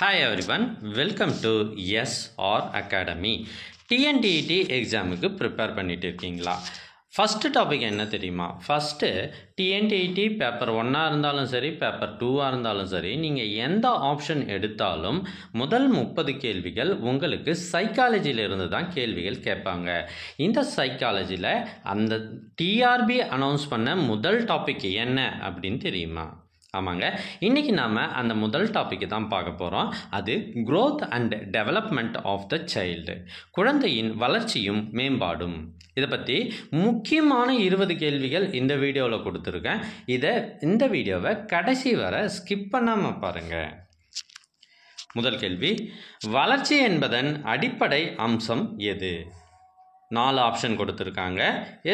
Hi everyone, welcome to SR Academy. TNTET எக்ஸாமுக்கு prepare பண்ணிட்டு இருக்கீங்களா? ஃபஸ்ட்டு டாபிக் என்ன தெரியுமா? ஃபஸ்ட்டு டிஎன்டிஇடி பேப்பர் 1 இருந்தாலும் சரி, பேப்பர் 2 இருந்தாலும் சரி, நீங்கள் எந்த ஆப்ஷன் எடுத்தாலும் முதல் 30 கேள்விகள் உங்களுக்கு சைக்காலஜியிலிருந்து தான் கேள்விகள் கேட்பாங்க. இந்த சைக்காலஜியில் அந்த டிஆர்பி அனௌன்ஸ் பண்ண முதல் டாபிக் என்ன அப்படின்னு தெரியுமா? ஆமாங்க, இன்றைக்கி நாம் அந்த முதல் டாப்பிக்கு தான் பார்க்க போகிறோம். அது growth and development of the child, குழந்தையின் வளர்ச்சியும் மேம்பாடும். இதை பற்றி முக்கியமான 20 கேள்விகள் இந்த வீடியோவில் கொடுத்துருக்கேன். இந்த வீடியோவை கடைசி வரை ஸ்கிப் பண்ணாமல் பாருங்கள். முதல் கேள்வி, வளர்ச்சி என்பதன் அடிப்படை அம்சம் எது? 4 ஆப்ஷன் கொடுத்துருக்காங்க.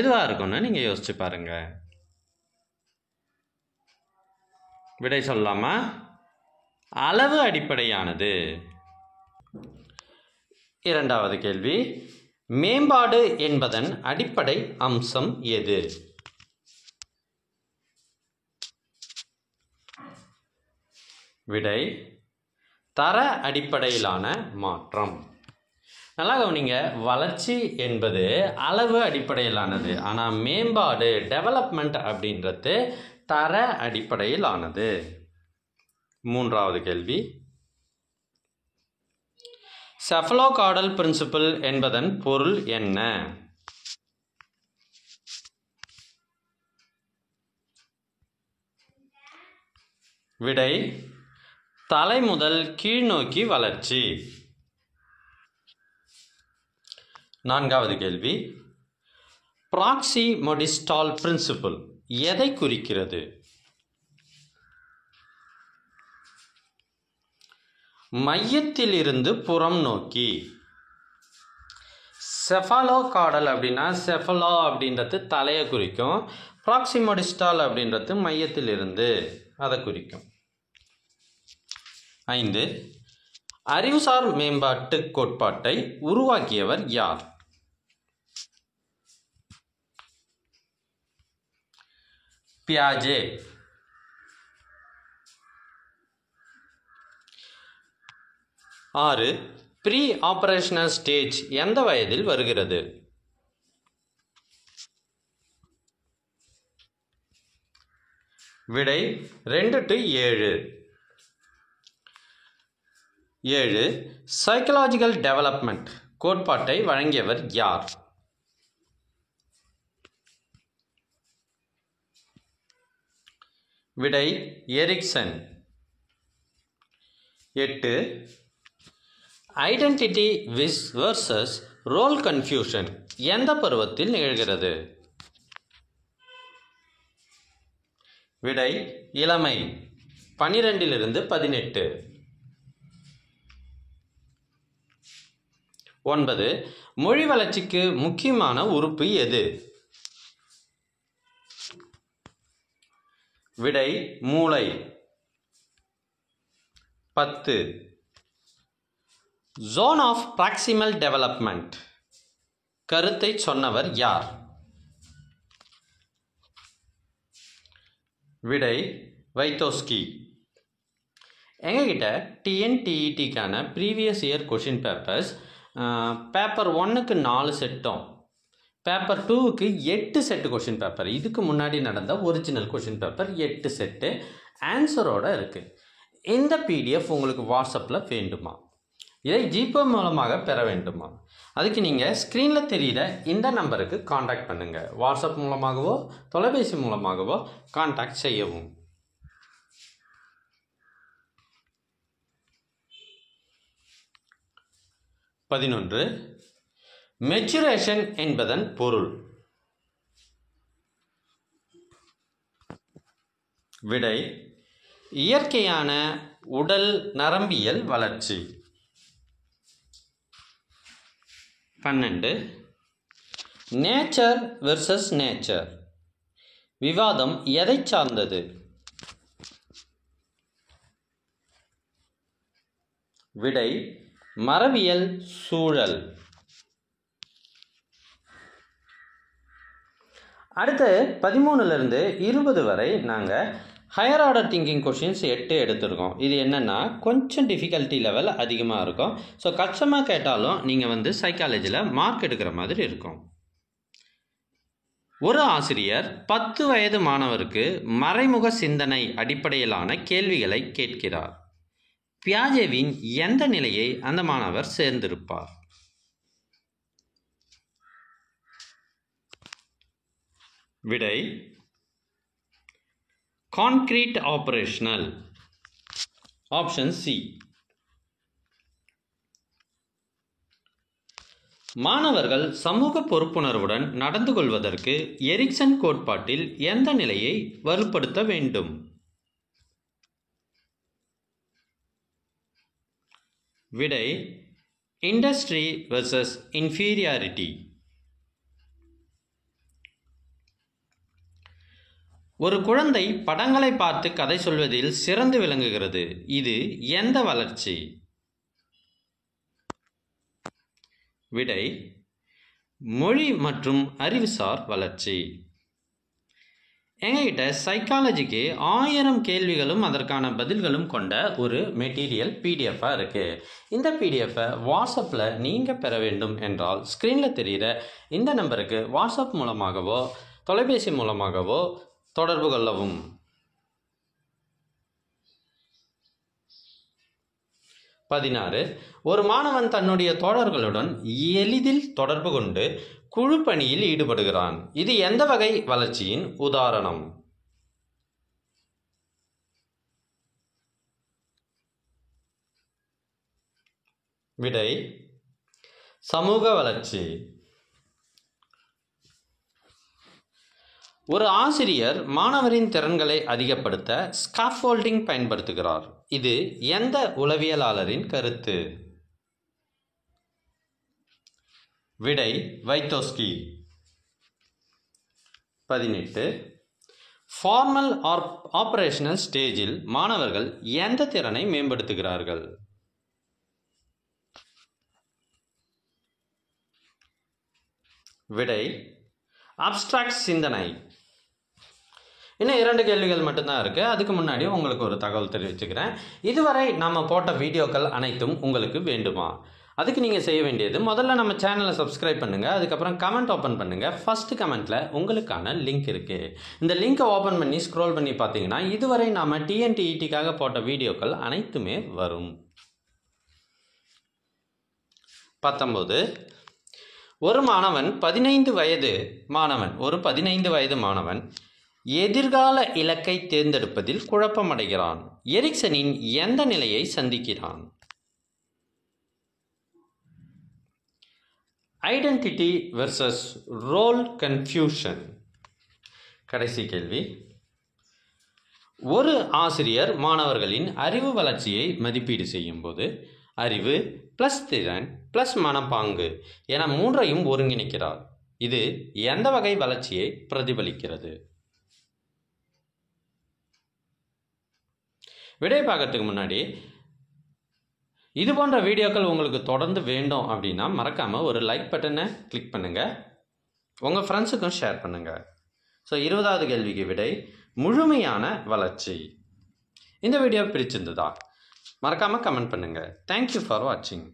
எதுவாக இருக்குன்னு நீங்கள் யோசிச்சு பாருங்கள். விடை சொல்லாமா? அளவு அடிப்படையானது. இரண்டாவது கேள்வி, மேம்பாடு என்பதன் அடிப்படை அம்சம் எது? விடை தர அடிப்படையிலான மாற்றம். நல்லா கவனிங்க, வளர்ச்சி என்பது அளவு அடிப்படையிலானது, ஆனால் மேம்பாடு டெவலப்மெண்ட் அப்படின்றது தர அடிப்படையிலானது. மூன்றாவது கேள்வி, செஃபலோகார்டல் பிரின்சிபல் என்பதன் பொருள் என்ன? விடை தலை முதல் கீழ்நோக்கி வளர்ச்சி. நான்காவது கேள்வி, ப்ராக்சிமோடிஸ்டால் பிரின்சிபல் எதை குறிக்கிறது? மையத்திலிருந்து புறம் நோக்கி. செஃபாலோகார்டல் அப்படின்னா செஃபலோ அப்படின்றது தலையை குறிக்கும், ப்ராக்சிமோடிஸ்டால் அப்படின்றது மையத்திலிருந்து அதை குறிக்கும். 5, அறிவுசார் மேம்பாட்டு கோட்பாட்டை உருவாக்கியவர் யார்? பியாஜே. 6, ப்ரீ ஆபரேஷனல் ஸ்டேஜ் எந்த வயதில் வருகிறது? விடை 2 to 7. 7, சைக்கலாஜிக்கல் டெவலப்மெண்ட் கோட்பாட்டை வழங்கியவர் யார்? விடை Erikson. 8, identity versus role confusion எந்த பருவத்தில் நிகழ்கிறது? விடை இளமை, 12 to 18. 9, மொழி வளர்ச்சிக்கு முக்கியமான உறுப்பு எது? விடை மூளை. 10, ஜோன் ஆஃப் ப்ராக்சிமல் டெவலப்மெண்ட் கருத்தை சொன்னவர் யார்? விடை வைத்தோஸ்கி. எங்ககிட்ட டிஎன்டிஇடிக்கான previous year question papers paper 1க்கு 4 செட்டும், பேப்பர் 2க்கு 8 செட்டு கொஷின் பேப்பர், இதுக்கு முன்னாடி நடந்த ஒரிஜினல் கொஷின் பேப்பர் 8 செட்டு ஆன்சரோடு இருக்குது. இந்த பிடிஎஃப் உங்களுக்கு வாட்ஸ்அப்பில் வேண்டுமா? இதை ஜிபே மூலமாக பெற வேண்டுமா? அதுக்கு நீங்கள் ஸ்க்ரீனில் தெரிகிற இந்த நம்பருக்கு காண்டாக்ட் பண்ணுங்கள். வாட்ஸ்அப் மூலமாகவோ தொலைபேசி மூலமாகவோ காண்டாக்ட் செய்யவும். 11, மெச்சுரேஷன் என்பதன் பொருள்? விடை இயற்கையான உடல் நரம்பியல் வளர்ச்சி. 12, நேச்சர் வெர்சஸ் நேச்சர் விவாதம் எதை சார்ந்தது? விடை மரபியல் சூழல். அடுத்து 13லிருந்து 20 வரை நாங்கள் ஹையர் ஆர்டர் திங்கிங் கொஷின்ஸ் 8 எடுத்திருக்கோம். இது என்னென்னா கொஞ்சம் டிஃபிகல்ட்டி லெவல் அதிகமாக இருக்கும். ஸோ கஷ்டமாக கேட்டாலும் நீங்கள் சைக்காலஜியில் மார்க் எடுக்கிற மாதிரி இருக்கும். ஒரு ஆசிரியர் 10 வயது மாணவருக்கு மறைமுக சிந்தனை அடிப்படையிலான கேள்விகளை கேட்கிறார். பியாஜேவின் எந்த நிலையை அந்த மாணவர் சேர்ந்திருப்பார்? விடை கான்கிரீட் ஆபரேஷனல். Option C. மாணவர்கள் சமூக பொறுப்புணர்வுடன் நடந்து கொள்வதற்கு எரிக்சன் கோட்பாட்டில் எந்த நிலையை வலுப்படுத்த வேண்டும்? விடை இண்டஸ்ட்ரி வெர்சஸ் இன்ஃபீரியாரிட்டி. ஒரு குழந்தை படங்களை பார்த்து கதை சொல்வதில் சிறந்து விளங்குகிறது. இது எந்த வளர்ச்சி? விடை மொழி மற்றும் அறிவுசார் வளர்ச்சி. எங்ககிட்ட சைக்காலஜிக்கு 1000 கேள்விகளும் அதற்கான பதில்களும் கொண்ட ஒரு மெட்டீரியல் பிடிஎஃபாக இருக்குது. இந்த பிடிஎஃபை வாட்ஸ்அப்பில் நீங்கள் பெற வேண்டும் என்றால் ஸ்க்ரீனில் தெரிகிற இந்த நம்பருக்கு வாட்ஸ்அப் மூலமாகவோ தொலைபேசி மூலமாகவோ தொடர்பு கொள்ளவும். 16. ஒரு மாணவன் தன்னுடைய தோழர்களுடன் எளிதில் தொடர்பு கொண்டு குழு பணியில் ஈடுபடுகிறான். இது எந்த வகை வளர்ச்சியின் உதாரணம்? விடை சமூக வளர்ச்சி. ஒரு ஆசிரியர் மாணவரின் திறன்களை அதிகப்படுத்த ஸ்காஃபோல்டிங் பயன்படுத்துகிறார். இது எந்த உளவியலாளரின் கருத்து? விடை வைத்தோஸ்கி. 18. ஃபார்மல் ஆபரேஷனல் ஸ்டேஜில் மாணவர்கள் எந்த திறனை மேம்படுத்துகிறார்கள்? விடை அப்ஸ்ட்ராக்ட் சிந்தனை. இன்னும் 2 கேள்விகள் மட்டும்தான் இருக்குது. அதுக்கு முன்னாடி உங்களுக்கு ஒரு தகவல் தெரிவிச்சுக்கிறேன். இதுவரை நம்ம போட்ட வீடியோக்கள் அனைத்தும் உங்களுக்கு வேண்டுமா? அதுக்கு நீங்கள் செய்ய வேண்டியது முதல்ல நம்ம சேனலை சப்ஸ்கிரைப் பண்ணுங்கள். அதுக்கப்புறம் கமெண்ட் ஓப்பன் பண்ணுங்கள். ஃபஸ்ட்டு கமெண்ட்டில் உங்களுக்கான லிங்க் இருக்குது. இந்த லிங்க்கை ஓப்பன் பண்ணி ஸ்க்ரோல் பண்ணி பார்த்தீங்கன்னா இதுவரை நாம் டிஎன்டிஇடிக்காக போட்ட வீடியோக்கள் அனைத்துமே வரும். 19. ஒரு 15 வயது மாணவன் எதிர்கால இலக்கை தேர்ந்தெடுப்பதில் குழப்பமடைகிறான். எரிக்சனின் எந்த நிலையை சந்திக்கிறான்? Identity versus role confusion. கடைசி கேள்வி. ஒரு ஆசிரியர் மாணவர்களின் அறிவு வளர்ச்சியை மதிப்பீடு செய்யும் போது அறிவு ப்ளஸ் திறன் ப்ளஸ் மனப்பாங்கு என 3ஐயும் ஒருங்கிணைக்கிறார். இது எந்த வகை வளர்ச்சியை பிரதிபலிக்கிறது? விடை பார்க்கறதுக்கு முன்னாடி இது போன்ற வீடியோக்கள் உங்களுக்கு தொடர்ந்து வேண்டும் அப்படின்னா மறக்காமல் ஒரு லைக் பட்டனை கிளிக் பண்ணுங்கள். உங்கள் ஃப்ரெண்ட்ஸுக்கும் ஷேர் பண்ணுங்கள். ஸோ 20வது கேள்விக்கு விடை முழுமையான வளர்ச்சி. இந்த வீடியோ பிடிச்சிருந்ததா? மறக்காமல் கமெண்ட் பண்ணுங்கள். தேங்க்யூ ஃபார் வாட்சிங்.